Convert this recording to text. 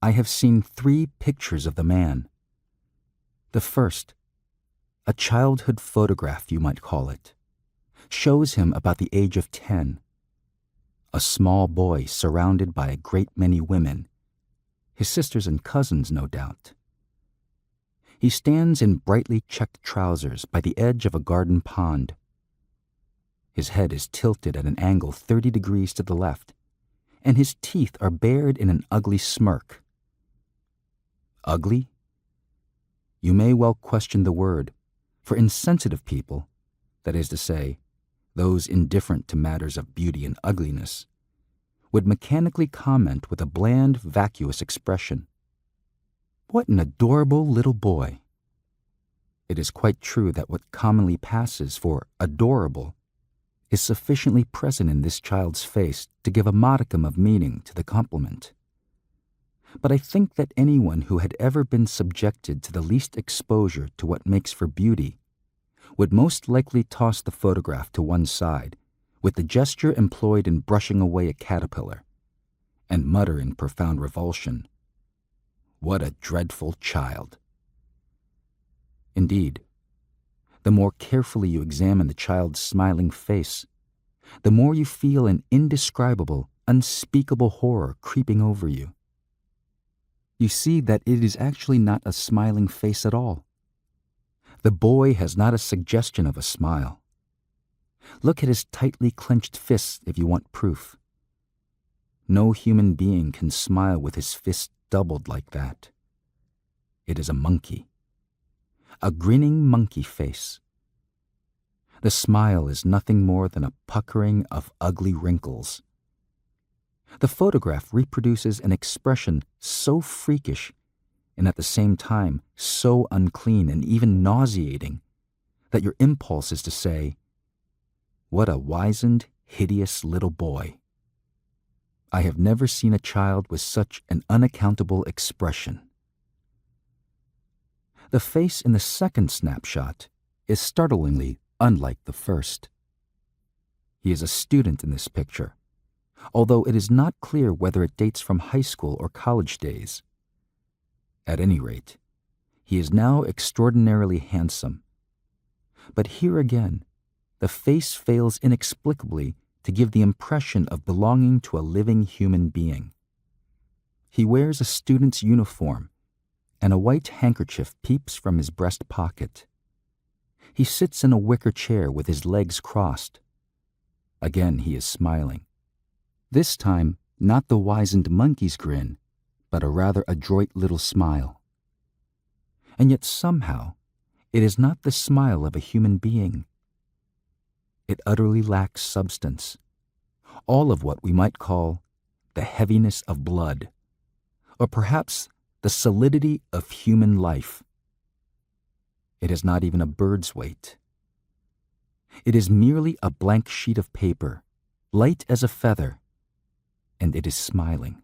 I have seen 3 pictures of the man. The first, a childhood photograph you might call it, shows him about the age of 10, a small boy surrounded by a great many women, his sisters and cousins, no doubt. He stands in brightly checked trousers by the edge of a garden pond. His head is tilted at an angle 30 degrees to the left, and his teeth are bared in an ugly smirk. Ugly? You may well question the word, for insensitive people, that is to say, those indifferent to matters of beauty and ugliness, would mechanically comment with a bland, vacuous expression. What an adorable little boy! It is quite true that what commonly passes for adorable is sufficiently present in this child's face to give a modicum of meaning to the compliment. But I think that anyone who had ever been subjected to the least exposure to what makes for beauty would most likely toss the photograph to one side with the gesture employed in brushing away a caterpillar, and mutter in profound revulsion, "What a dreadful child!" Indeed, the more carefully you examine the child's smiling face, the more you feel an indescribable, unspeakable horror creeping over you. You see that it is actually not a smiling face at all. The boy has not a suggestion of a smile. Look at his tightly clenched fists if you want proof. No human being can smile with his fists doubled like that. It is a monkey. A grinning monkey face. The smile is nothing more than a puckering of ugly wrinkles. The photograph reproduces an expression so freakish and at the same time so unclean and even nauseating that your impulse is to say, "What a wizened, hideous little boy." I have never seen a child with such an unaccountable expression. The face in the second snapshot is startlingly unlike the first. He is a student in this picture, although it is not clear whether it dates from high school or college days. At any rate, he is now extraordinarily handsome. But here again, the face fails inexplicably to give the impression of belonging to a living human being. He wears a student's uniform, and a white handkerchief peeps from his breast pocket. He sits in a wicker chair with his legs crossed. Again he is smiling. This time, not the wizened monkey's grin, but a rather adroit little smile. And yet somehow, it is not the smile of a human being. It utterly lacks substance, all of what we might call the heaviness of blood, or perhaps the solidity of human life. It is not even a bird's weight. It is merely a blank sheet of paper, light as a feather, and it is smiling.